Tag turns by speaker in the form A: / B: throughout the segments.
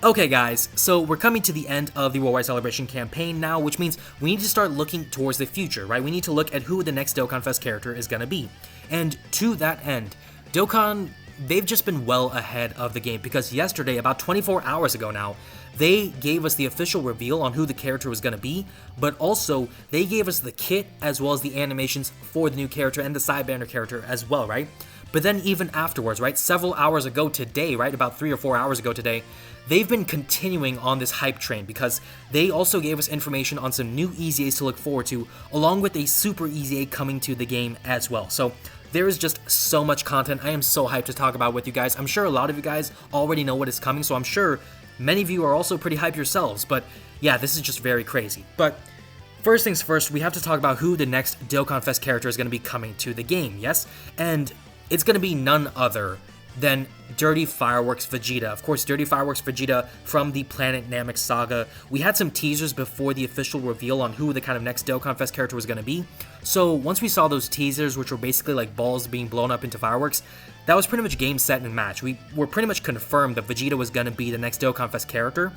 A: Okay guys, so we're coming to the end of the Worldwide Celebration campaign now, which means we need to start looking towards the future, right? We need to look at who the next Dokkan Fest character is going to be. And to that end, Dokkan, they've just been well ahead of the game, because yesterday, about 24 hours ago now, they gave us the official reveal on who the character was going to be, but also they gave us the kit as well as the animations for the new character and the side banner character as well, right? But then even afterwards, right, several hours ago today, right, about 3 or 4 hours ago today, they've been continuing on this hype train because they also gave us information on some new EZAs to look forward to, along with a super EZA coming to the game as well. So there is just so much content I am so hyped to talk about with you guys. I'm sure a lot of you guys already know what is coming, so I'm sure many of you are also pretty hyped yourselves, but yeah, this is just very crazy. But first things first, we have to talk about who the next Dokkan Fest character is going to be coming to the game, yes? And it's going to be none other than Dirty Fireworks Vegeta. Of course, Dirty Fireworks Vegeta from the Planet Namek saga. We had some teasers before the official reveal on who the kind of next Dokkan Fest character was going to be. So once we saw those teasers, which were basically like balls being blown up into fireworks, that was pretty much game, set, and match. We were pretty much confirmed that Vegeta was going to be the next Dokkan Fest character.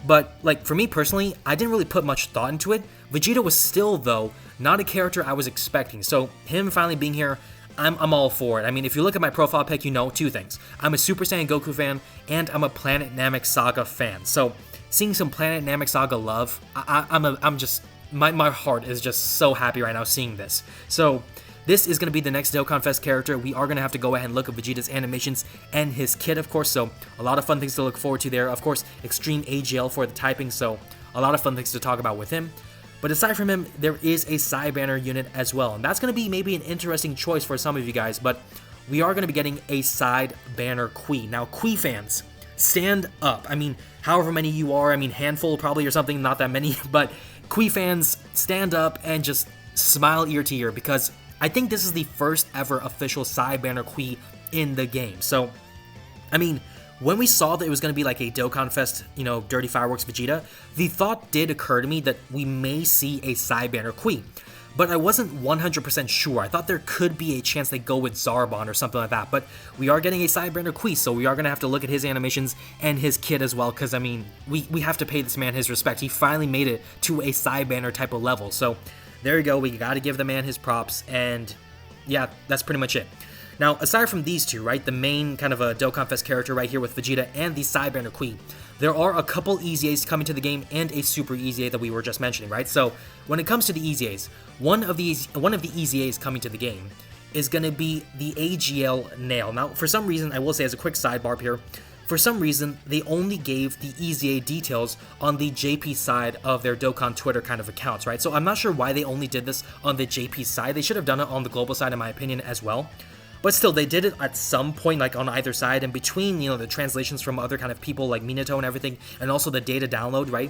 A: But, like, for me personally, I didn't really put much thought into it. Vegeta was still, though, not a character I was expecting. So him finally being here, I'm all for it. I mean, if you look at my profile pic, you know two things. I'm a Super Saiyan Goku fan, and I'm a Planet Namek Saga fan. So, seeing some Planet Namek Saga love, my heart is just so happy right now seeing this. So, this is going to be the next Dokkan Fest character. We are going to have to go ahead and look at Vegeta's animations and his kit, of course. So, a lot of fun things to look forward to there. Of course, Extreme AGL for the typing, so a lot of fun things to talk about with him. But aside from him, there is a side banner unit as well, and that's going to be maybe an interesting choice for some of you guys, but we are going to be getting a side banner Kui. Now, Kui fans, stand up. I mean, however many you are, I mean, handful probably or something, not that many, but Kui fans, stand up and just smile ear to ear, because I think this is the first ever official side banner Kui in the game. So, I mean, when we saw that it was going to be like a Dokkan Fest, you know, Dirty Fireworks Vegeta, the thought did occur to me that we may see a side banner Kui. But I wasn't 100% sure. I thought there could be a chance they go with Zarbon or something like that. But we are getting a side banner Kui, so we are going to have to look at his animations and his kit as well. Because, I mean, we have to pay this man his respect. He finally made it to a side banner type of level. So there you go. We got to give the man his props. And yeah, that's pretty much it. Now, aside from these two, right, the main kind of a Dokkan Fest character right here with Vegeta and the side banner Kui, there are a couple EZAs coming to the game and a super EZA that we were just mentioning, right? So, when it comes to the EZAs, one of the EZAs coming to the game is going to be the AGL Nail. Now, for some reason, I will say as a quick sidebar here, for some reason, they only gave the EZA details on the JP side of their Dokkan Twitter kind of accounts, right? So, I'm not sure why they only did this on the JP side. They should have done it on the global side, in my opinion, as well. But still, they did it at some point, like on either side, and between, you know, the translations from other kind of people like Minato and everything, and also the data download, right?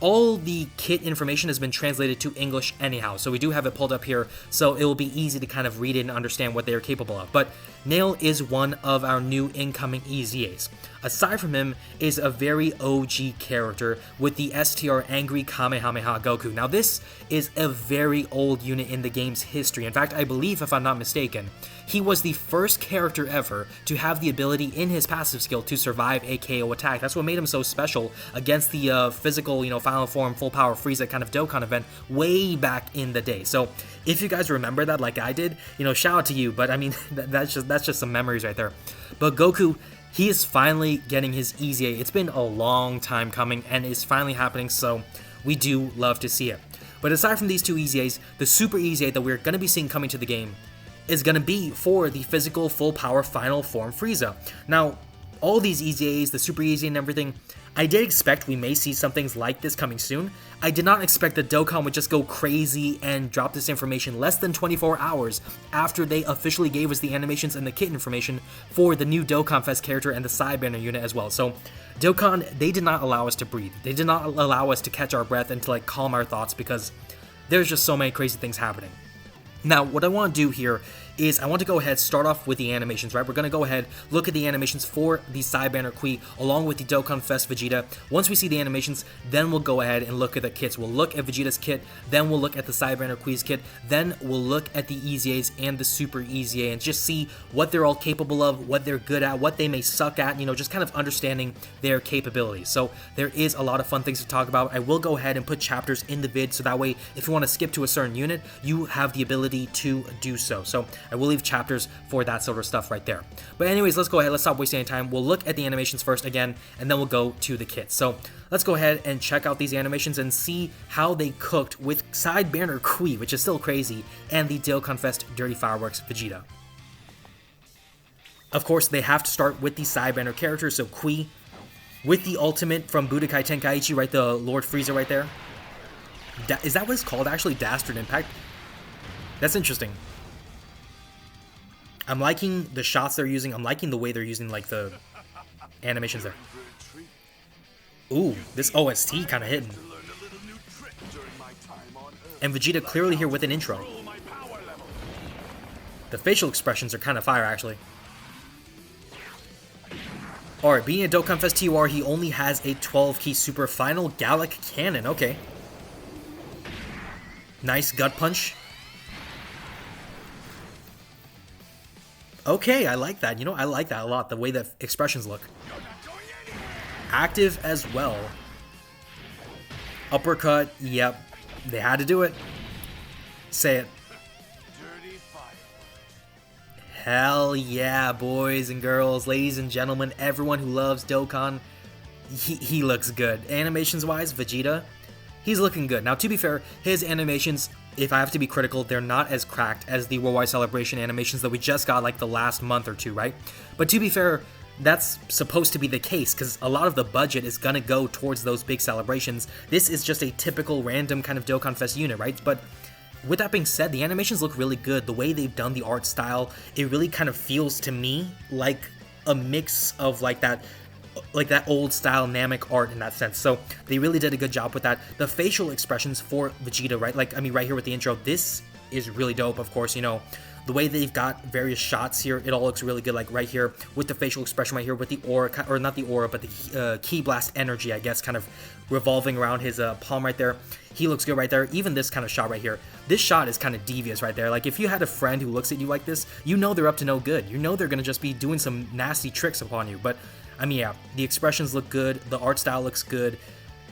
A: All the kit information has been translated to English anyhow, so we do have it pulled up here, so it will be easy to kind of read it and understand what they are capable of. But Nail is one of our new incoming EZAs. Aside from him is a very OG character with the STR Angry Kamehameha Goku. Now this is a very old unit in the game's history. In fact, I believe, if I'm not mistaken, he was the first character ever to have the ability in his passive skill to survive a KO attack. That's what made him so special against the physical, you know, Final Form, Full Power Frieza kind of Dokkan event way back in the day. So if you guys remember that like I did, you know, shout out to you. But I mean, that's just some memories right there. But Goku, he is finally getting his EZA. It's been a long time coming, and it's finally happening, so we do love to see it. But aside from these two EZAs, the super EZA that we're going to be seeing coming to the game is going to be for the physical full power final form Frieza. Now, all these EZAs, the super EZA and everything, I did expect we may see some things like this coming soon. I did not expect that Dokkan would just go crazy and drop this information less than 24 hours after they officially gave us the animations and the kit information for the new Dokkan Fest character and the side banner unit as well. So Dokkan, they did not allow us to breathe. They did not allow us to catch our breath and to like calm our thoughts, because there's just so many crazy things happening. Now, what I want to do here is I want to go ahead, start off with the animations, right? We're going to go ahead, look at the animations for the side banner Qui, along with the Dokkan Fest Vegeta. Once we see the animations, then we'll go ahead and look at the kits. We'll look at Vegeta's kit, then we'll look at the side banner Qui's kit, then we'll look at the EZAs and the Super EZA and just see what they're all capable of, what they're good at, what they may suck at, you know, just kind of understanding their capabilities. So there is a lot of fun things to talk about. I will go ahead and put chapters in the vid, so that way if you want to skip to a certain unit, you have the ability to do so. So I will leave chapters for that sort of stuff right there. But anyways, let's go ahead, let's stop wasting any time. We'll look at the animations first again, and then we'll go to the kits. So let's go ahead and check out these animations and see how they cooked with side banner Qui, which is still crazy, and the Dokkan Fest Dirty Fireworks Vegeta. Of course, they have to start with the side banner characters, so Qui, with the ultimate from Budokai Tenkaichi, right, the Lord Frieza right there. Is that what it's called, actually? Dastard Impact? That's interesting. I'm liking the shots they're using. I'm liking the way they're using, like, the animations there. Ooh, this OST kind of hitting. And Vegeta clearly here with an intro. The facial expressions are kind of fire, actually. Alright, being a Dokkan Fest TUR, he only has a 12-key Super Final Gallic Cannon. Okay. Nice gut punch. Okay, I like that. You know, I like that a lot, the way that expressions look. Active as well. Uppercut, yep. They had to do it. Say it. Hell yeah, boys and girls, ladies and gentlemen, everyone who loves Dokkan, he looks good. Animations-wise, Vegeta, he's looking good. Now, to be fair, his animations, if I have to be critical, they're not as cracked as the Worldwide Celebration animations that we just got like the last month or two, right? But to be fair, that's supposed to be the case because a lot of the budget is going to go towards those big celebrations. This is just a typical random kind of Dokkan Fest unit, right? But with that being said, the animations look really good. The way they've done the art style, it really kind of feels to me like a mix of like that old style Namek art in that sense. So they really did a good job with that. The facial expressions for Vegeta, right? Like, I mean, right here with the intro, this is really dope, of course, you know. The way they've got various shots here, it all looks really good. Like right here with the facial expression right here with the aura, or not the aura, but the Ki Blast energy, I guess, kind of revolving around his palm right there. He looks good right there. Even this kind of shot right here. This shot is kind of devious right there. Like if you had a friend who looks at you like this, you know they're up to no good. You know they're going to just be doing some nasty tricks upon you. But I mean, yeah, the expressions look good. The art style looks good.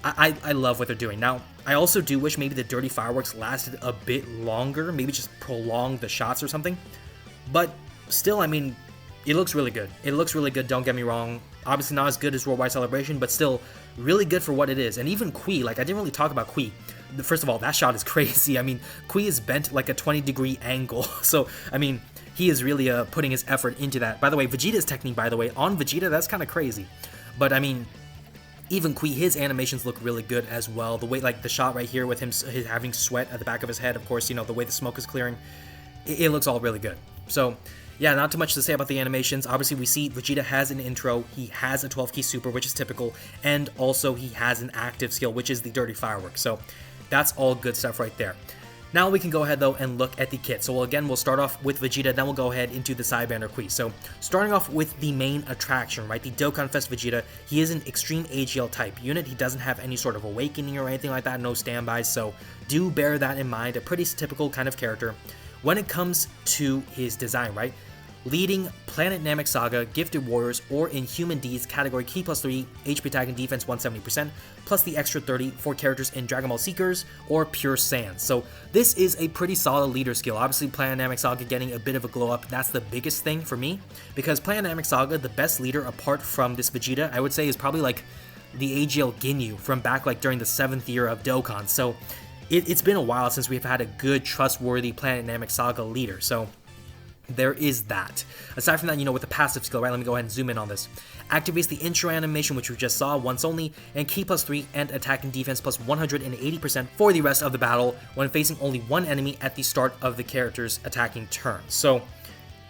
A: I love what they're doing. Now, I also do wish maybe the Dirty Fireworks lasted a bit longer, maybe just prolong the shots or something. But still, I mean, it looks really good. It looks really good, don't get me wrong. Obviously not as good as Worldwide Celebration, but still really good for what it is. And even Qui, like I didn't really talk about Qui. First of all, that shot is crazy. I mean, Qui is bent like a 20-degree angle. So, I mean, he is really putting his effort into that. By the way, Vegeta's technique, by the way, on Vegeta, that's kind of crazy. But, I mean, even Qui, his animations look really good as well. The way, like, the shot right here with him having sweat at the back of his head, of course, you know, the way the smoke is clearing, it looks all really good. So, yeah, not too much to say about the animations. Obviously, we see Vegeta has an intro, he has a 12-key super, which is typical, and also he has an active skill, which is the Dirty Fireworks. So, that's all good stuff right there. Now we can go ahead, though, and look at the kit. So, again, we'll start off with Vegeta, then we'll go ahead into the side banner Qui. So, starting off with the main attraction, right, the Dokkan Fest Vegeta, he is an extreme AGL type unit. He doesn't have any sort of awakening or anything like that, no standbys, so do bear that in mind. A pretty typical kind of character. When it comes to his design, right, leading Planet Namek Saga, Gifted Warriors, or Inhuman Deeds category Ki +3, HP attack and defense 170%, plus the extra 30 for characters in Dragon Ball Seekers or Pure Saiyan. So this is a pretty solid leader skill. Obviously, Planet Namek Saga getting a bit of a glow up, that's the biggest thing for me, because Planet Namek Saga, the best leader apart from this Vegeta, I would say is probably like the AGL Ginyu from back like during the 7th year of Dokkan. So it's been a while since we've had a good, trustworthy Planet Namek Saga leader. So there is that. Aside from that, you know, with the passive skill, right, let me go ahead and zoom in on this. Activates the intro animation, which we just saw once only, and Ki +3 and attack and defense plus 180% for the rest of the battle when facing only one enemy at the start of the character's attacking turn. So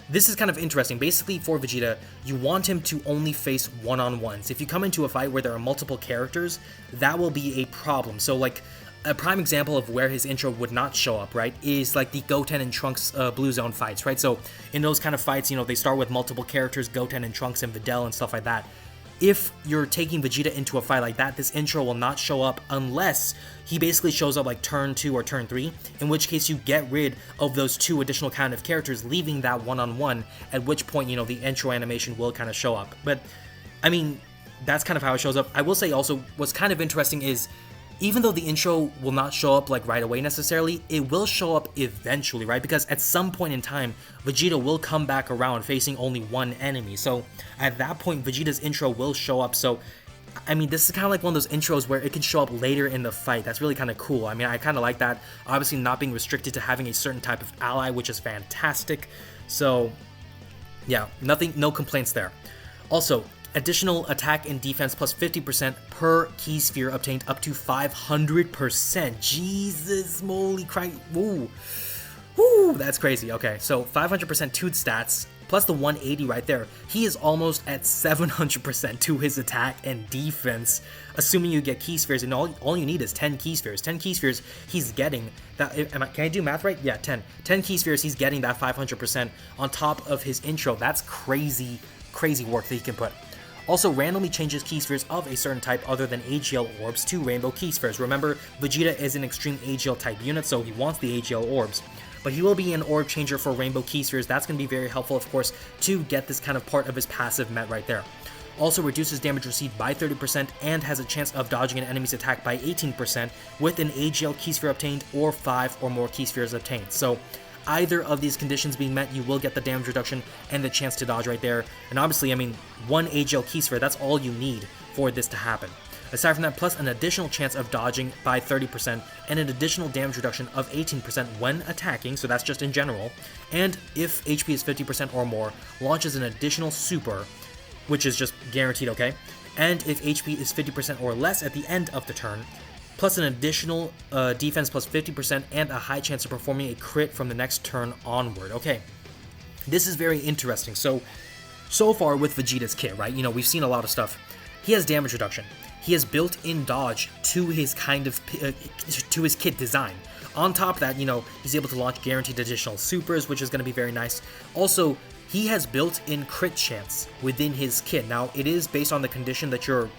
A: this is kind of interesting. Basically, for Vegeta, you want him to only face one-on-ones. If you come into a fight where there are multiple characters, that will be a problem. So, like, a prime example of where his intro would not show up, right, is like the Goten and Trunks Blue Zone fights, right? So in those kind of fights, you know, they start with multiple characters, Goten and Trunks and Videl and stuff like that. If you're taking Vegeta into a fight like that, this intro will not show up unless he basically shows up like turn 2 or turn 3, in which case you get rid of those 2 additional kind of characters, leaving that one-on-one, at which point, you know, the intro animation will kind of show up. But, I mean, that's kind of how it shows up. I will say also, what's kind of interesting is, even though the intro will not show up like right away necessarily, it will show up eventually, right? Because at some point in time, Vegeta will come back around facing only one enemy. So at that point, Vegeta's intro will show up. So, I mean, this is kind of like one of those intros where it can show up later in the fight. That's really kind of cool. I mean, I kind of like that. Obviously not being restricted to having a certain type of ally, which is fantastic. So, yeah, no complaints there. Also, additional attack and defense plus 50% per key sphere obtained up to 500%. Jesus moly Christ. Woo. Woo, that's crazy. Okay, so 500% to stats plus the 180 right there. He is almost at 700% to his attack and defense, assuming you get key spheres, and all you need is 10 key spheres. 10 key spheres, he's getting that. Can I do math right? Yeah, 10 key spheres, he's getting that 500% on top of his intro. That's crazy work that he can put. Also randomly changes key spheres of a certain type other than AGL orbs to rainbow key spheres. Remember, Vegeta is an extreme AGL type unit, so he wants the AGL orbs. But he will be an orb changer for rainbow key spheres. That's going to be very helpful, of course, to get this kind of part of his passive met right there. Also reduces damage received by 30% and has a chance of dodging an enemy's attack by 18% with an AGL key sphere obtained or 5 or more key spheres obtained. So either of these conditions being met, you will get the damage reduction and the chance to dodge right there. And obviously, I mean, one AGL key sphere, that's all you need for this to happen. Aside from that, plus an additional chance of dodging by 30% and an additional damage reduction of 18% when attacking, so that's just in general. And if HP is 50% or more, launches an additional super, which is just guaranteed, okay? And if HP is 50% or less at the end of the turn, plus an additional defense plus 50% and a high chance of performing a crit from the next turn onward. Okay, this is very interesting. So far with Vegeta's kit, right, you know, we've seen a lot of stuff. He has damage reduction. He has built-in dodge to his to his kit design. On top of that, you know, he's able to launch guaranteed additional supers, which is going to be very nice. Also, he has built-in crit chance within his kit. Now, it is based on the condition that you're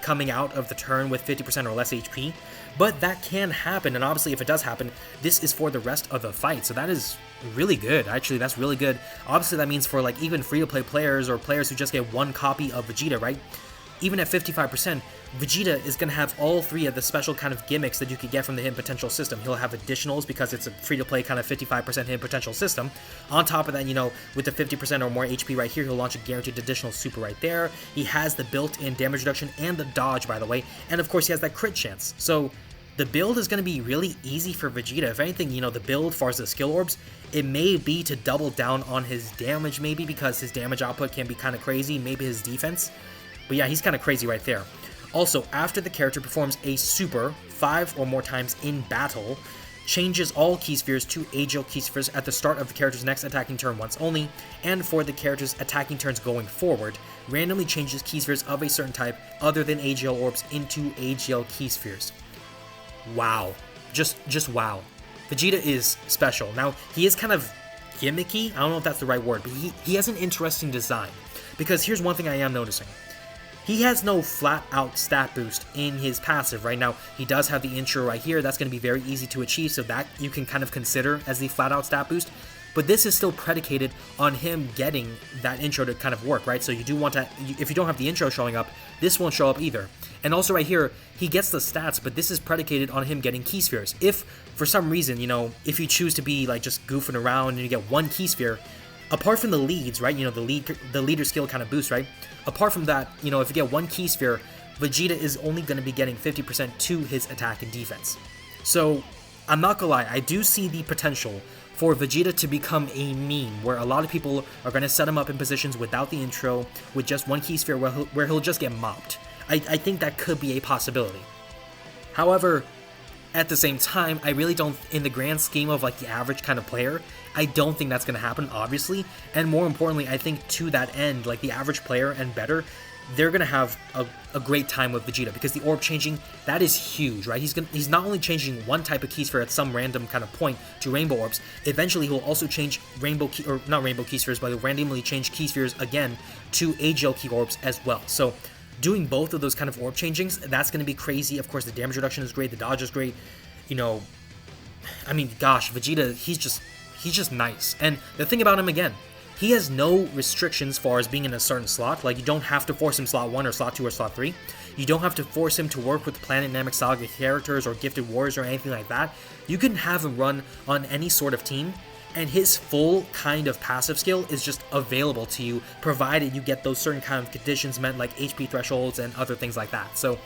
A: coming out of the turn with 50% or less HP, but that can happen, and obviously if it does happen, this is for the rest of the fight, so that is really good. Actually, that's really good. Obviously that means for like even free-to-play players or players who just get one copy of Vegeta, right? Even at 55%, Vegeta is going to have all 3 of the special kind of gimmicks that you could get from the hidden potential system. He'll have additionals because it's a free-to-play kind of 55% hidden potential system. On top of that, you know, with the 50% or more HP right here, he'll launch a guaranteed additional super right there. He has the built-in damage reduction and the dodge, by the way. And of course, he has that crit chance. So the build is going to be really easy for Vegeta. If anything, you know, the build as far as the skill orbs, it may be to double down on his damage maybe because his damage output can be kind of crazy, maybe his defense. But yeah, he's kind of crazy right there. Also, after the character performs a super 5 or more times in battle, changes all key spheres to AGL key spheres at the start of the character's next attacking turn once only, and for the character's attacking turns going forward, randomly changes key spheres of a certain type other than AGL orbs into AGL key spheres. Wow. Just wow. Vegeta is special. Now, he is kind of gimmicky. I don't know if that's the right word, but he has an interesting design. Because here's one thing I am noticing. He has no flat-out stat boost in his passive right now. He does have the intro right here. That's going to be very easy to achieve, so that you can kind of consider as the flat-out stat boost. But this is still predicated on him getting that intro to kind of work, right? So you do want to, if you don't have the intro showing up, this won't show up either. And also right here, he gets the stats, but this is predicated on him getting key spheres. If, for some reason, you know, if you choose to be like just goofing around and you get one key sphere, apart from the leads, right, you know, the leader skill kind of boost, right? Apart from that, you know, if you get one key sphere, Vegeta is only going to be getting 50% to his attack and defense. So, I'm not gonna lie, I do see the potential for Vegeta to become a meme, where a lot of people are going to set him up in positions without the intro, with just one key sphere where he'll just get mopped. I think that could be a possibility. However, at the same time, I really don't, in the grand scheme of like the average kind of player, I don't think that's going to happen, obviously. And more importantly, I think to that end, like the average player and better, they're gonna have a great time with Vegeta, because the orb changing, that is huge, right? He's not only changing one type of key sphere at some random kind of point to rainbow orbs, eventually he'll also change not rainbow key spheres, but he'll randomly change key spheres again to AGL key orbs as well. So doing both of those kind of orb changings, that's gonna be crazy. Of course, the damage reduction is great, the dodge is great. You know, I mean, gosh, Vegeta, he's just nice. And the thing about him, again, he has no restrictions as far as being in a certain slot. Like, you don't have to force him slot 1 or slot 2 or slot 3. You don't have to force him to work with Planet Namek Saga characters or Gifted Warriors or anything like that. You can have him run on any sort of team, and his full kind of passive skill is just available to you, provided you get those certain kind of conditions met, like HP thresholds and other things like that. So,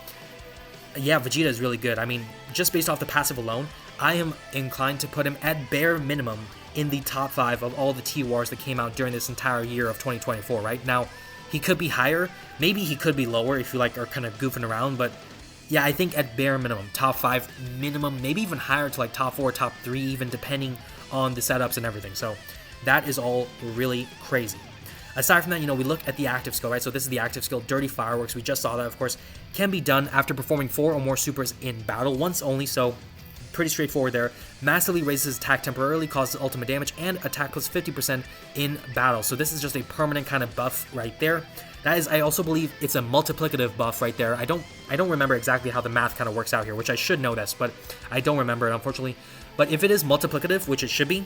A: yeah, Vegeta is really good. I mean, just based off the passive alone, I am inclined to put him at bare minimum in the top 5 of all the T-Wars that came out during this entire year of 2024, right? Now, he could be higher, maybe he could be lower if you like are kind of goofing around, but yeah, I think at bare minimum, top 5 minimum, maybe even higher to like top 4, top 3, even depending on the setups and everything. So that is all really crazy. Aside from that, you know, we look at the active skill, right? So this is the active skill, Dirty Fireworks. We just saw that, of course, can be done after performing 4 or more supers in battle, once only, so pretty straightforward there. Massively raises attack temporarily, causes ultimate damage, and attack plus 50% in battle. So this is just a permanent kind of buff right there. That is, I also believe it's a multiplicative buff right there. I don't remember exactly how the math kind of works out here, which I should know this, but I don't remember it, unfortunately. But if it is multiplicative, which it should be,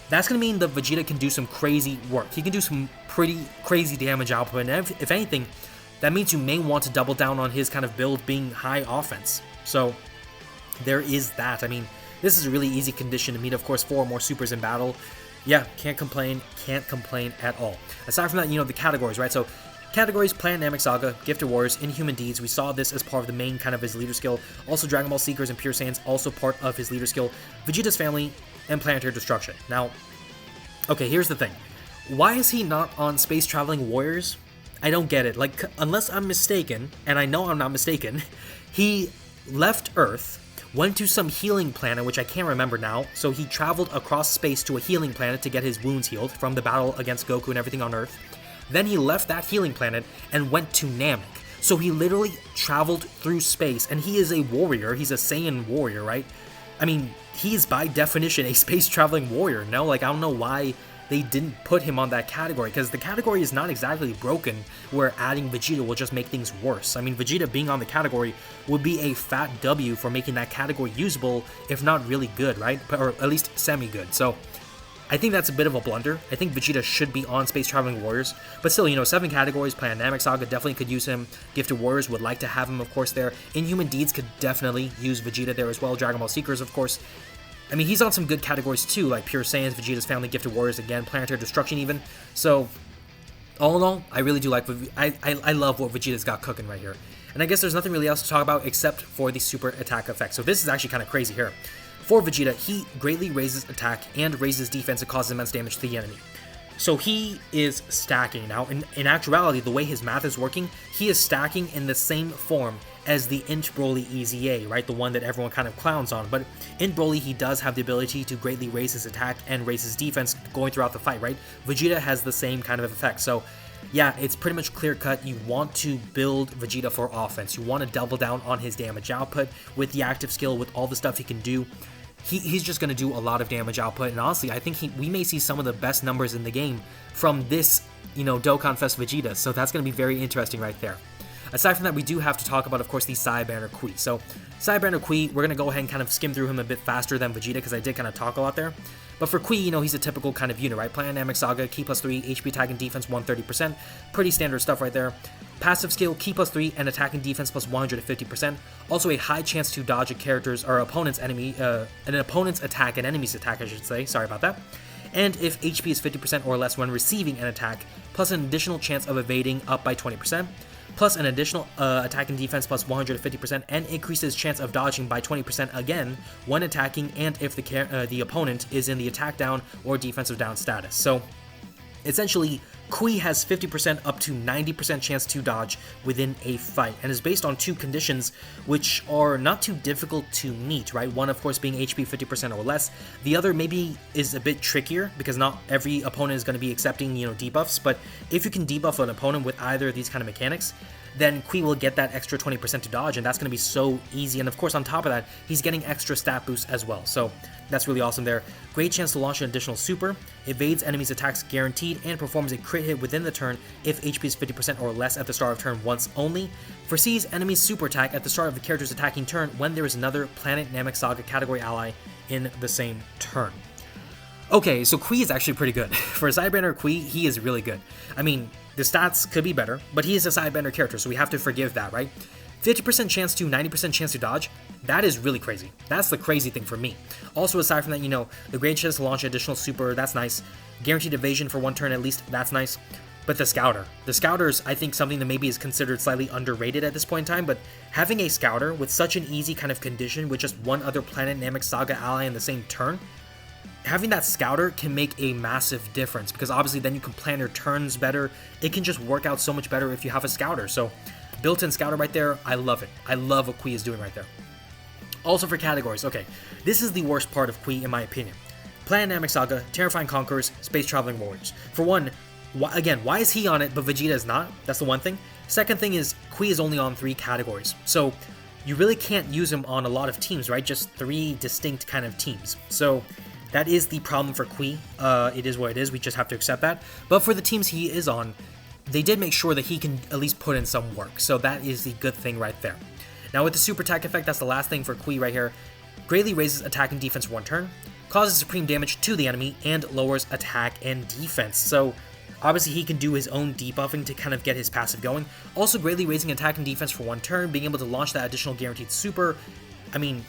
A: that's going to mean that Vegeta can do some crazy work. He can do some pretty crazy damage output, and if anything, that means you may want to double down on his kind of build being high offense. So there is that. I mean, this is a really easy condition to meet, of course, 4 or more supers in battle. Yeah, can't complain at all. Aside from that, you know, the categories, right? So categories: Planet Namek Saga, Gifted Warriors, Inhuman Deeds. We saw this as part of the main kind of his leader skill. Also Dragon Ball Seekers and Pure Saiyans, also part of his leader skill. Vegeta's Family, and Planetary Destruction. Now, okay, here's the thing. Why is he not on Space Traveling Warriors? I don't get it. Like, unless I'm mistaken, and I know I'm not mistaken, he left Earth, went to some healing planet, which I can't remember now, so he traveled across space to a healing planet to get his wounds healed from the battle against Goku and everything on Earth. Then he left that healing planet and went to Namek. So he literally traveled through space, and he is a warrior. He's a Saiyan warrior, right? I mean, he is by definition a space traveling warrior, no? Like, I don't know why they didn't put him on that category, because the category is not exactly broken where adding Vegeta will just make things worse. I mean, Vegeta being on the category would be a fat W for making that category usable, if not really good, right? Or at least semi-good. So I think that's a bit of a blunder. I think Vegeta should be on Space Traveling Warriors, but still, you know, 7 categories. Planet Namek Saga definitely could use him. Gifted Warriors would like to have him, of course, there. Inhuman Deeds could definitely use Vegeta there as well. Dragon Ball Seekers, of course. I mean, he's on some good categories too, like Pure Saiyans, Vegeta's Family, Gifted Warriors, again, Planetary Destruction even. So, all in all, I really do like, I love what Vegeta's got cooking right here. And I guess there's nothing really else to talk about except for the super attack effect. So this is actually kind of crazy here. For Vegeta, he greatly raises attack and raises defense and causes immense damage to the enemy. So he is stacking. Now, in actuality, the way his math is working, he is stacking in the same form as the Int Broly EZA, right? The one that everyone kind of clowns on. But in Broly, he does have the ability to greatly raise his attack and raise his defense going throughout the fight, right? Vegeta has the same kind of effect. So yeah, it's pretty much clear-cut. You want to build Vegeta for offense. You want to double down on his damage output with the active skill, with all the stuff he can do. He's just going to do a lot of damage output, and honestly, I think we may see some of the best numbers in the game from this, you know, Dokkan Fest Vegeta, so that's going to be very interesting right there. Aside from that, we do have to talk about, of course, the Saiyabanner Kui. So, Saiyabanner Kui, we're going to go ahead and kind of skim through him a bit faster than Vegeta, because I did kind of talk a lot there. But for Kui, you know, he's a typical kind of unit, right? Planet Namek Saga, Ki plus 3, HP attack and defense 130%. Pretty standard stuff right there. Passive skill, Ki plus 3, and attack and defense plus 150%. Also a high chance to dodge a character's or opponent's an opponent's attack, an enemy's attack, I should say. Sorry about that. And if HP is 50% or less when receiving an attack, plus an additional chance of evading up by 20%. Plus an additional attack and defense plus 150%, and increases chance of dodging by 20% again when attacking, and if the opponent is in the attack down or defensive down status. So essentially, Kui has 50% up to 90% chance to dodge within a fight, and is based on 2 conditions which are not too difficult to meet, right? One, of course, being HP 50% or less. The other maybe is a bit trickier because not every opponent is going to be accepting, debuffs, but if you can debuff an opponent with either of these kind of mechanics, then Kui will get that extra 20% to dodge, and that's going to be so easy. And of course, on top of that, he's getting extra stat boost as well, so that's really awesome there. Great chance to launch an additional super, evades enemies' attacks guaranteed, and performs a crit hit within the turn if HP is 50% or less at the start of turn once only. Foresees enemies' super attack at the start of the character's attacking turn when there is another Planet Namek Saga category ally in the same turn. Okay, so Kui is actually pretty good. For a Sidebender Kui, he is really good. I mean, the stats could be better, but he is a Sidebender character, so we have to forgive that, right? 50% chance to 90% chance to dodge, that is really crazy. That's the crazy thing for me. Also, aside from that, the great chance to launch an additional super, that's nice. Guaranteed evasion for 1 turn at least, that's nice. But the Scouter. The Scouter is, I think, something that maybe is considered slightly underrated at this point in time, but having a Scouter with such an easy kind of condition with just one other Planet Namek Saga ally in the same turn, having that Scouter can make a massive difference, because obviously then you can plan your turns better. It can just work out so much better if you have a Scouter. So built-in Scouter right there, I love it. I love what Kui is doing right there. Also for categories, okay, this is the worst part of Kui in my opinion. Planet Namek Saga, Terrifying Conquerors, Space Traveling Warriors. For one, why is he on it but Vegeta is not? That's the one thing. Second thing is, Kui is only on 3 categories, so you really can't use him on a lot of teams, right? Just 3 distinct kind of teams. So that is the problem for Kui. It is what it is, we just have to accept that. But for the teams he is on, they did make sure that he can at least put in some work, so that is the good thing right there. Now with the super attack effect, that's the last thing for Kui right here. Greatly raises attack and defense for 1 turn, causes supreme damage to the enemy, and lowers attack and defense. So obviously he can do his own debuffing to kind of get his passive going. Also greatly raising attack and defense for 1 turn, being able to launch that additional guaranteed super. I mean,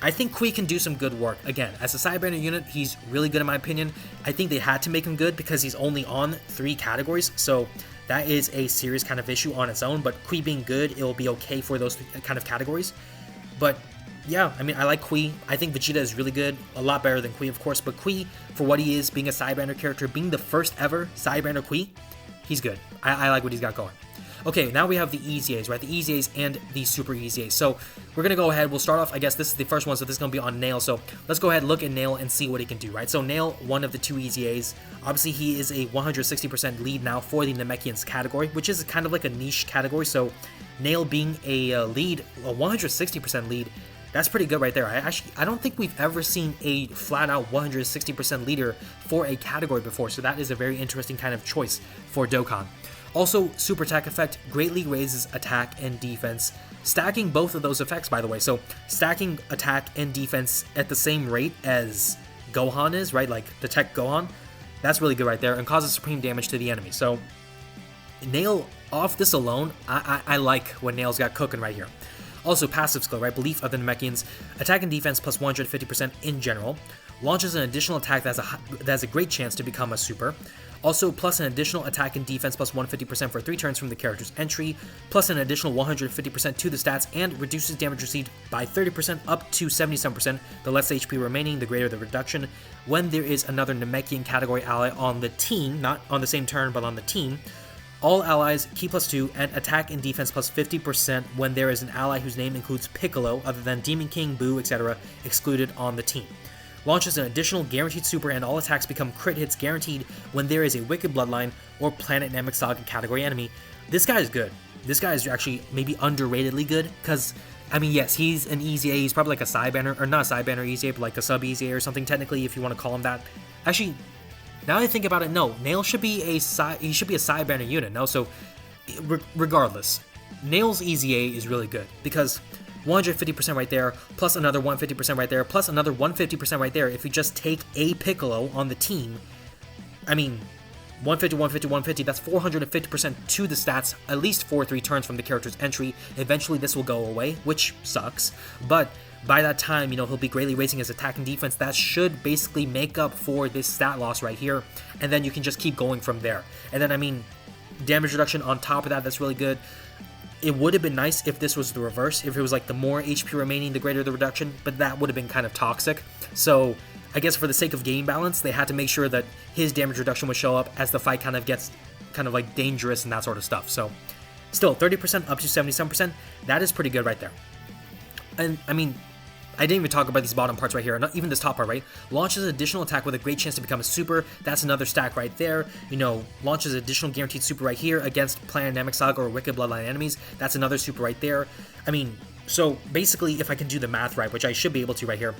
A: I think Kui can do some good work. Again, as a Sidebender unit, he's really good in my opinion. I think they had to make him good because he's only on 3 categories, so that is a serious kind of issue on its own, but Kui being good, it will be okay for those kind of categories. But yeah, I mean, I like Kui. I think Vegeta is really good, a lot better than Kui, of course, but Kui, for what he is, being a Sidebender character, being the first ever Sidebender Kui, he's good. I like what he's got going. Okay, now we have the EZAs, right? The EZAs and the Super EZAs. So we're going to go ahead. We'll start off, I guess this is the first one, so this is going to be on Nail. So let's go ahead, look at Nail, and see what he can do, right? So Nail, one of the 2 EZAs. Obviously, he is a 160% lead now for the Namekians category, which is kind of like a niche category. So Nail being a lead, a 160% lead, that's pretty good right there. I don't think we've ever seen a flat-out 160% leader for a category before, so that is a very interesting kind of choice for Dokkan. Also, super attack effect greatly raises attack and defense, stacking both of those effects, by the way. So stacking attack and defense at the same rate as Gohan is, right? Like the tech Gohan. That's really good right there, and causes supreme damage to the enemy. So Nail, off this alone, I like what Nail's got cooking right here. Also, passive skill, right? Belief of the Namekians, attack and defense plus 150% in general. Launches an additional attack that has a great chance to become a super. Also, plus an additional attack and defense plus 150% for 3 turns from the character's entry, plus an additional 150% to the stats, and reduces damage received by 30% up to 77%, the less HP remaining, the greater the reduction. When there is another Namekian category ally on the team, not on the same turn, but on the team, all allies key plus 2 and attack and defense plus 50% when there is an ally whose name includes Piccolo other than Demon King, Buu, etc. excluded on the team. Launches an additional guaranteed super, and all attacks become crit hits guaranteed when there is a Wicked Bloodline or Planet Namek Saga category enemy. This guy is good. This guy is actually maybe underratedly good, because, I mean, yes, he's an EZA, he's probably like a Sidebender, or not a Sidebender EZA, but like a sub-EZA or something, technically, if you want to call him that. Actually, now that I think about it, no, Nail should be a Sidebender unit, no? So, regardless, Nail's EZA is really good, because 150% right there, plus another 150% right there, plus another 150% right there. If you just take a Piccolo on the team, I mean, 150, 150, 150, that's 450% to the stats, at least for 3 turns from the character's entry. Eventually this will go away, which sucks, but by that time, you know, he'll be greatly raising his attack and defense. That should basically make up for this stat loss right here, and then you can just keep going from there. And then, I mean, damage reduction on top of that, that's really good. It would have been nice if this was the reverse, if it was like the more HP remaining, the greater the reduction, but that would have been kind of toxic. So I guess for the sake of game balance, they had to make sure that his damage reduction would show up as the fight kind of gets kind of like dangerous and that sort of stuff. So still 30% up to 77%, that is pretty good right there. And I mean, I didn't even talk about these bottom parts right here, not even this top part, right? Launches an additional attack with a great chance to become a super. That's another stack right there. You know, launches additional guaranteed super right here against Planet Namek Saga or Wicked Bloodline enemies. That's another super right there. I mean, so basically, if I can do the math right, which I should be able to right here,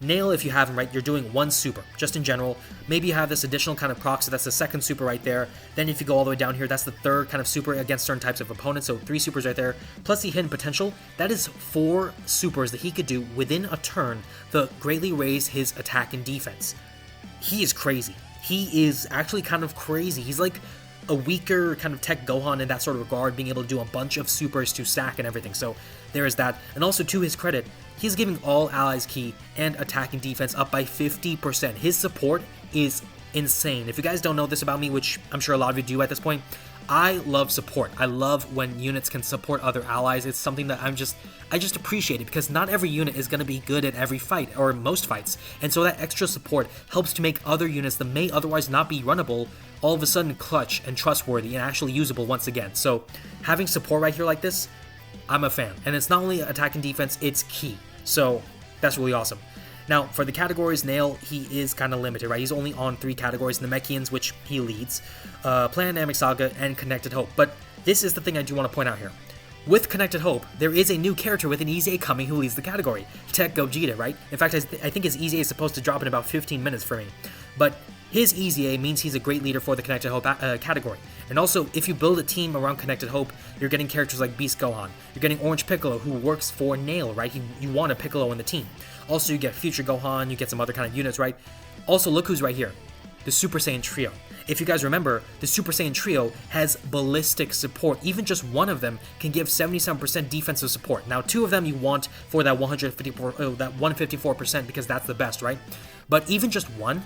A: Nail, if you have him right, you're doing one super, just in general. Maybe you have this additional kind of proc, so that's the second super right there. Then if you go all the way down here, that's the third kind of super against certain types of opponents, so 3 supers right there. Plus the hidden potential, that is 4 supers that he could do within a turn that greatly raise his attack and defense. He is crazy. He is actually kind of crazy. He's like a weaker kind of tech Gohan in that sort of regard, being able to do a bunch of supers to stack and everything. So there is that. And also to his credit, he's giving all allies ki and attack and defense up by 50%. His support is insane. If you guys don't know this about me, which I'm sure a lot of you do at this point, I love support. I love when units can support other allies. It's something that I just appreciate it, because not every unit is going to be good at every fight, or most fights. And so that extra support helps to make other units that may otherwise not be runnable all of a sudden clutch and trustworthy and actually usable once again. So having support right here like this, I'm a fan. And it's not only attack and defense, it's key. So that's really awesome. Now, for the categories, Nail, he is kind of limited, right? He's only on 3 categories, Namekians, which he leads, Planet Namek Saga, and Connected Hope. But this is the thing I do want to point out here. With Connected Hope, there is a new character with an EZA coming who leads the category, Tech Gogeta, right? In fact, I think his EZA is supposed to drop in about 15 minutes for me. But his EZA means he's a great leader for the Connected Hope category. And also, if you build a team around Connected Hope, you're getting characters like Beast Gohan. You're getting Orange Piccolo, who works for Nail, right? You want a Piccolo in the team. Also, you get Future Gohan, you get some other kind of units, right? Also, look who's right here. The Super Saiyan Trio. If you guys remember, the Super Saiyan Trio has ballistic support. Even just one of them can give 77% defensive support. Now, 2 of them you want for that 154%, because that's the best, right? But even just one,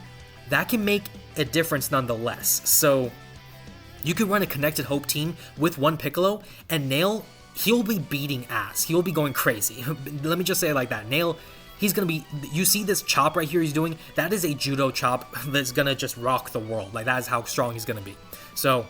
A: that can make a difference nonetheless. So you could run a Connected Hope team with 1 Piccolo, and Nail, he'll be beating ass. He'll be going crazy. Let me just say it like that. Nail, he's going to be, you see this chop right here he's doing? That is a judo chop that's going to just rock the world. Like, that is how strong he's going to be. So,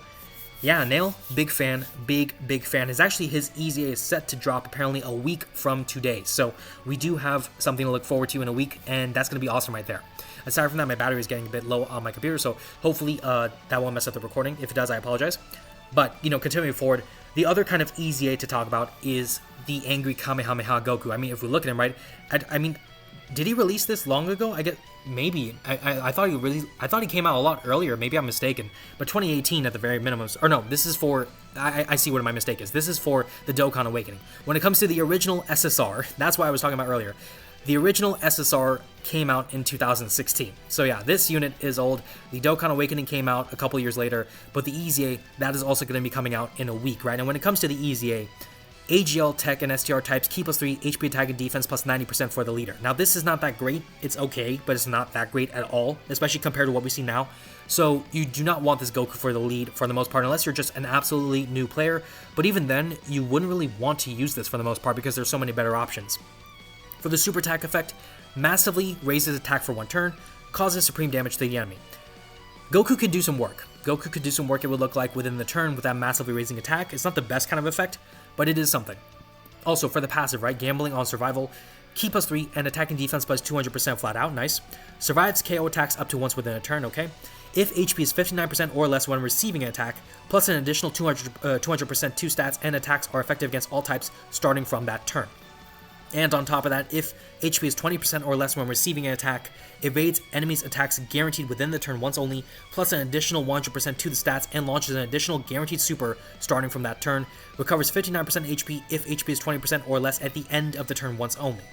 A: yeah, Nail, big fan, big fan. His EZA is set to drop apparently a week from today. So, we do have something to look forward to in a week, and that's going to be awesome right there. Aside from that, my battery is getting a bit low on my computer, so hopefully that won't mess up the recording. If it does, I apologize. But, you know, continuing forward, the other kind of EZA to talk about is the angry Kamehameha Goku. I mean, if we look at him, right, I mean, did he release this long ago? I get, maybe. I thought he came out a lot earlier. Maybe I'm mistaken. But 2018 at the very minimum. Or no, this is for, I see what my mistake is. This is for the Dokkan Awakening. When it comes to the original SSR, that's what I was talking about earlier. The original SSR came out in 2016. So yeah, this unit is old. The Dokkan Awakening came out a couple years later, but the EZA, that is also going to be coming out in a week, right? And when it comes to the EZA, AGL, Tech, and STR types, Ki +3, HP attack and defense plus 90% for the leader. Now this is not that great. It's okay, but it's not that great at all, especially compared to what we see now. So you do not want this Goku for the lead for the most part, unless you're just an absolutely new player. But even then, you wouldn't really want to use this for the most part because there's so many better options. For the super attack effect, massively raises attack for 1 turn, causes supreme damage to the enemy. Goku could do some work. Goku could do some work, it would look like, within the turn with that massively raising attack. It's not the best kind of effect, but it is something. Also, for the passive, right, gambling on survival, Ki +3 and attack and defense plus 200% flat out, nice. Survives KO attacks up to once within a turn, okay. If HP is 59% or less when receiving an attack, plus an additional 200% 2 stats and attacks are effective against all types starting from that turn. And on top of that, if HP is 20% or less when receiving an attack, evades enemies' attacks guaranteed within the turn once only, plus an additional 100% to the stats, and launches an additional guaranteed super starting from that turn, recovers 59% HP if HP is 20% or less at the end of the turn once only.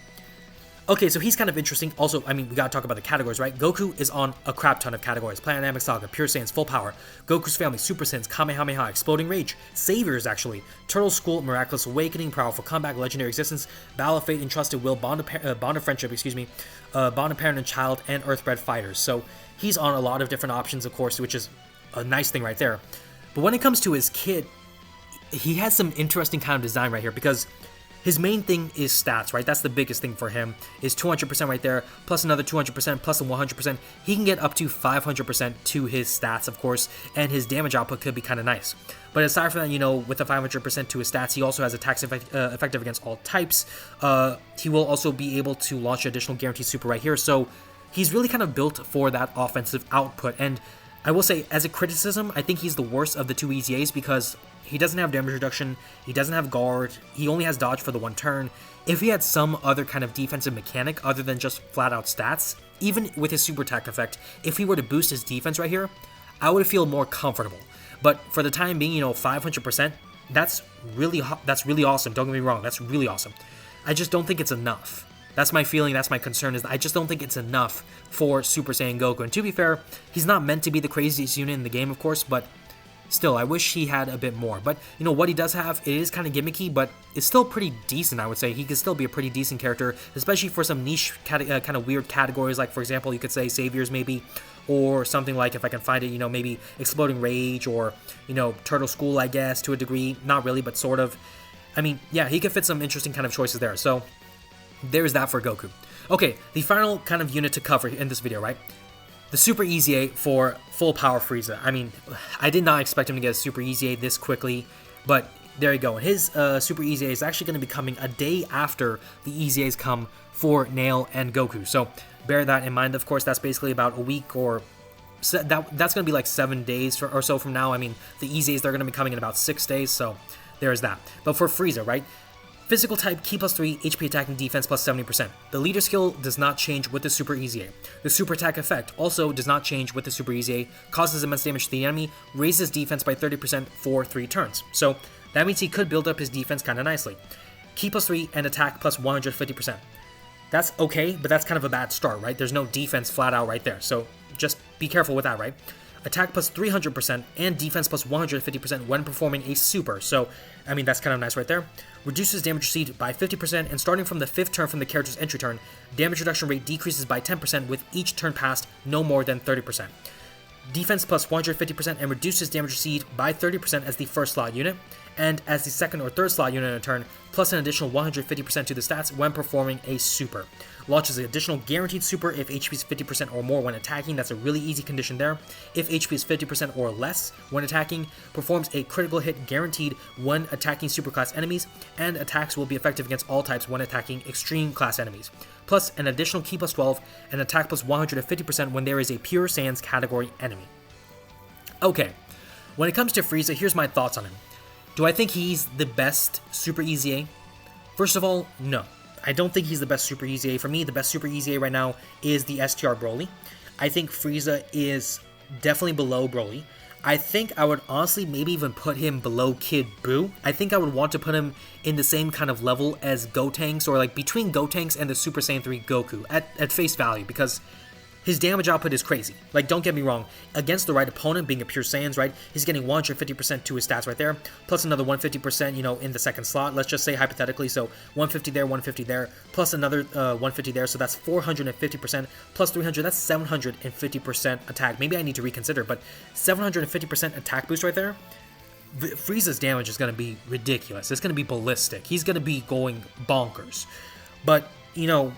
A: Okay, so he's kind of interesting. Also, I mean, we gotta talk about the categories, right? Goku is on a crap ton of categories. Planet Namek Saga, Pure Saiyans, Full Power, Goku's Family, Super Saiyans, Kamehameha, Exploding Rage, Saviors, actually, Turtle School, Miraculous Awakening, Powerful Comeback, Legendary Existence, Battle of Fate, Entrusted Will, Bond of Friendship, Bond of Parent and Child, and Earthbred Fighters. So he's on a lot of different options, of course, which is a nice thing right there. But when it comes to his kit, he has some interesting kind of design right here, because his main thing is stats, right? That's the biggest thing for him, is 200% right there, plus another 200%, plus a 100%. He can get up to 500% to his stats, of course, and his damage output could be kind of nice. But aside from that, you know, with the 500% to his stats, he also has attacks effective against all types. He will also be able to launch additional guaranteed super right here, so he's really kind of built for that offensive output. And I will say, as a criticism, I think he's the worst of the two EZAs because he doesn't have damage reduction, he doesn't have guard, he only has dodge for the one turn. If he had some other kind of defensive mechanic other than just flat out stats, even with his super attack effect, if he were to boost his defense right here, I would feel more comfortable. But for the time being, you know, 500%, that's really awesome. Don't get me wrong, that's really awesome. I just don't think it's enough. That's my feeling, that's my concern, is that I just don't think it's enough for Super Saiyan Goku. And to be fair, he's not meant to be the craziest unit in the game, of course, but still, I wish he had a bit more. But, you know, what he does have, it is kind of gimmicky, but it's still pretty decent, I would say. He could still be a pretty decent character, especially for some niche, kind of weird categories, like, for example, you could say Saviors, maybe, or something like, if I can find it, you know, maybe Exploding Rage, or, you know, Turtle School, I guess, to a degree. Not really, but sort of. I mean, yeah, he could fit some interesting kind of choices there, so there's that for Goku. Okay, the final kind of unit to cover in this video, right? The Super EZA for full power Frieza. I mean, I did not expect him to get a Super EZA this quickly, but there you go. His Super EZA is actually going to be coming a day after the EZAs come for Nail and Goku. So bear that in mind. Of course, that's basically about a week, or that's going to be like 7 days or so from now. I mean, the EZAs, they're going to be coming in about 6 days, so there's that. But for Frieza, right? Physical type, Ki +3, HP attacking defense plus 70%. The leader skill does not change with the Super EZA. The super attack effect also does not change with the Super EZA, causes immense damage to the enemy, raises defense by 30% for 3 turns. So that means he could build up his defense kind of nicely. Ki +3 and attack plus 150%. That's okay, but that's kind of a bad start, right? There's no defense flat out right there, so just be careful with that, right? Attack plus 300% and defense plus 150% when performing a super. So, I mean, that's kind of nice right there. Reduces damage received by 50%, and starting from the 5th turn from the character's entry turn, damage reduction rate decreases by 10% with each turn passed no more than 30%. Defense plus 150% and reduces damage received by 30% as the first slot unit, and as the second or third slot unit in a turn, plus an additional 150% to the stats when performing a super. Launches an additional guaranteed super if HP is 50% or more when attacking. That's a really easy condition there. If HP is 50% or less when attacking, performs a critical hit guaranteed when attacking superclass enemies, and attacks will be effective against all types when attacking extreme class enemies. Plus an additional Ki +12 and attack plus 150% when there is a pure Saiyans category enemy. Okay, when it comes to Frieza, here's my thoughts on him. Do I think he's the best Super EZA? First of all, no. I don't think he's the best Super EZA. For me, the best Super EZA right now is the STR Broly. I think Frieza is definitely below Broly. I think I would honestly maybe even put him below Kid Buu. I think I would want to put him in the same kind of level as Gotenks, or like between Gotenks and the Super Saiyan 3 Goku at face value, because his damage output is crazy. Like, don't get me wrong, against the right opponent, being a pure Saiyans, right, he's getting 150% to his stats right there, plus another 150%, you know, in the second slot, let's just say hypothetically, so 150 there, 150 there, plus another 150 there, so that's 450%, plus 300, that's 750% attack. Maybe I need to reconsider, but 750% attack boost right there. Frieza's damage is going to be ridiculous. It's going to be ballistic. He's going to be going bonkers. But, you know,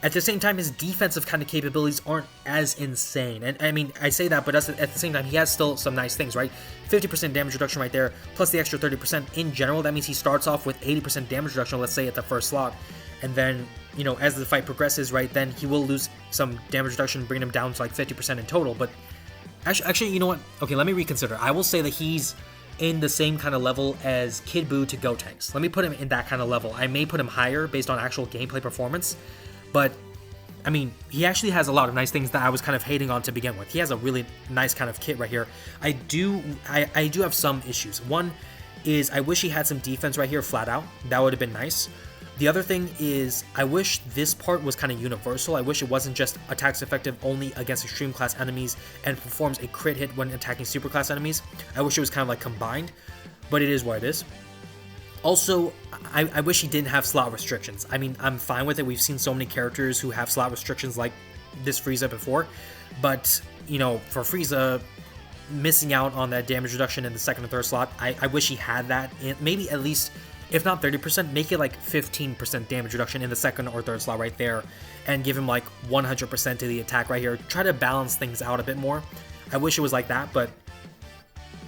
A: at the same time, his defensive kind of capabilities aren't as insane. And I mean, I say that, but at the same time, he has still some nice things, right? 50% damage reduction right there, plus the extra 30% in general. That means he starts off with 80% damage reduction, let's say, at the first slot. And then, you know, as the fight progresses, right, then he will lose some damage reduction, bringing him down to like 50% in total. But actually, you know what? Okay, let me reconsider. I will say that he's in the same kind of level as Kid Buu to Gotenks. Let me put him in that kind of level. I may put him higher based on actual gameplay performance. But, I mean, he actually has a lot of nice things that I was kind of hating on to begin with. He has a really nice kind of kit right here. I do have some issues. One is I wish he had some defense right here flat out. That would have been nice. The other thing is I wish this part was kind of universal. I wish it wasn't just attacks effective only against extreme class enemies and performs a crit hit when attacking super class enemies. I wish it was kind of like combined, but it is what it is. Also, I wish he didn't have slot restrictions. I mean, I'm fine with it. We've seen so many characters who have slot restrictions like this Frieza before. But, you know, for Frieza, missing out on that damage reduction in the second and third slot, I wish he had that. Maybe at least if not 30%, make it like 15% damage reduction in the second or third slot right there, and give him like 100% to the attack right here. Try to balance things out a bit more. I wish it was like that, but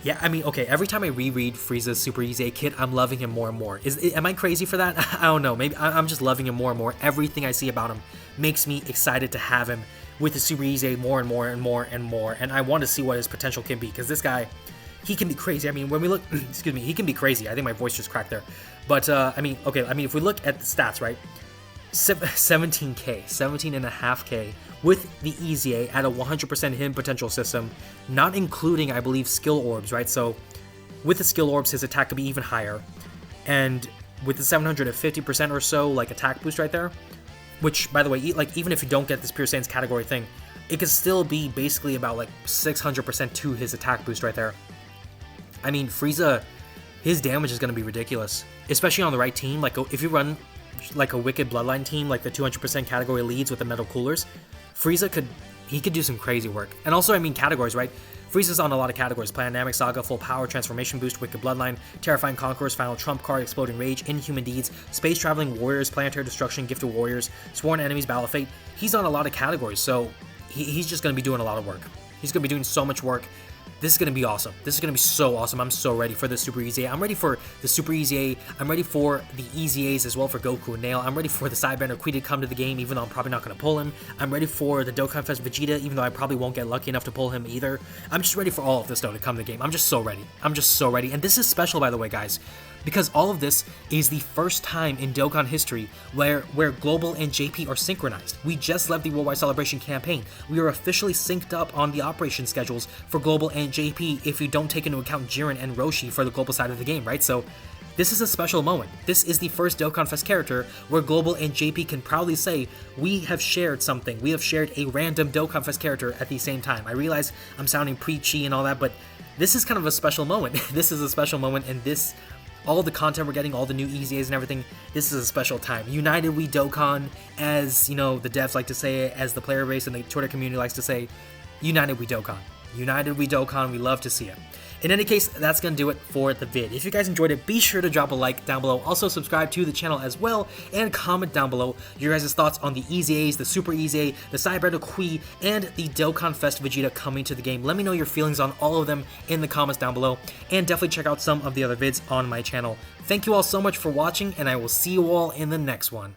A: yeah, I mean, okay, every time I reread Frieza's Super EZA kit, I'm loving him more and more. Am I crazy for that? I don't know, maybe I'm just loving him more and more. Everything I see about him makes me excited to have him with the Super EZA more and more and more and more, and I want to see what his potential can be, because this guy, he can be crazy. I mean, when we look, excuse me, he can be crazy. I think my voice just cracked there. But, I mean, okay, I mean, if we look at the stats, right, 17k, 17.5k with the EZA at a 100% hit potential system, not including, I believe, skill orbs, right? So with the skill orbs, his attack could be even higher. And with the 750% or so, like, attack boost right there, which, by the way, like, even if you don't get this Pure Saiyans category thing, it could still be basically about, like, 600% to his attack boost right there. I mean, Frieza, his damage is going to be ridiculous, especially on the right team. Like, if you run like a Wicked Bloodline team, like the 200% category leads with the metal coolers, Frieza could do some crazy work. And also, I mean, categories, right? Frieza's on a lot of categories: Planetamic Saga, Full Power, Transformation Boost, Wicked Bloodline, Terrifying Conquerors, Final Trump Card, Exploding Rage, Inhuman Deeds, Space Traveling Warriors, Planetary Destruction, Gifted Warriors, Sworn Enemies, Battle of Fate. He's on a lot of categories, so he's just going to be doing a lot of work. He's going to be doing so much work. This is going to be awesome. This is going to be so awesome. I'm so ready for the Super EZA. I'm ready for the Super EZA. I'm ready for the EZAs as well for Goku and Nail. I'm ready for the Sidebender Kui to come to the game, even though I'm probably not going to pull him. I'm ready for the Dokkan Fest Vegeta, even though I probably won't get lucky enough to pull him either. I'm just ready for all of this, though, to come to the game. I'm just so ready. I'm just so ready. And this is special, by the way, guys, because all of this is the first time in Dokkan history where Global and JP are synchronized. We just left the Worldwide Celebration campaign. We are officially synced up on the operation schedules for Global and JP, if you don't take into account Jiren and Roshi for the Global side of the game, right? So this is a special moment. This is the first Dokkan Fest character where Global and JP can proudly say, we have shared something. We have shared a random Dokkan Fest character at the same time. I realize I'm sounding preachy and all that, but this is kind of a special moment. This is a special moment, and this, all the content we're getting, all the new EZAs and everything, this is a special time. United we Dokkan, as, you know, the devs like to say it, as the player base and the Twitter community likes to say, United we Dokkan. United we Dokkan, we love to see it. In any case, that's going to do it for the vid. If you guys enjoyed it, be sure to drop a like down below. Also, subscribe to the channel as well, and comment down below your guys' thoughts on the EZAs, the Super EZA, the Sidebender Kui, and the Dokkan Fest Vegeta coming to the game. Let me know your feelings on all of them in the comments down below, and definitely check out some of the other vids on my channel. Thank you all so much for watching, and I will see you all in the next one.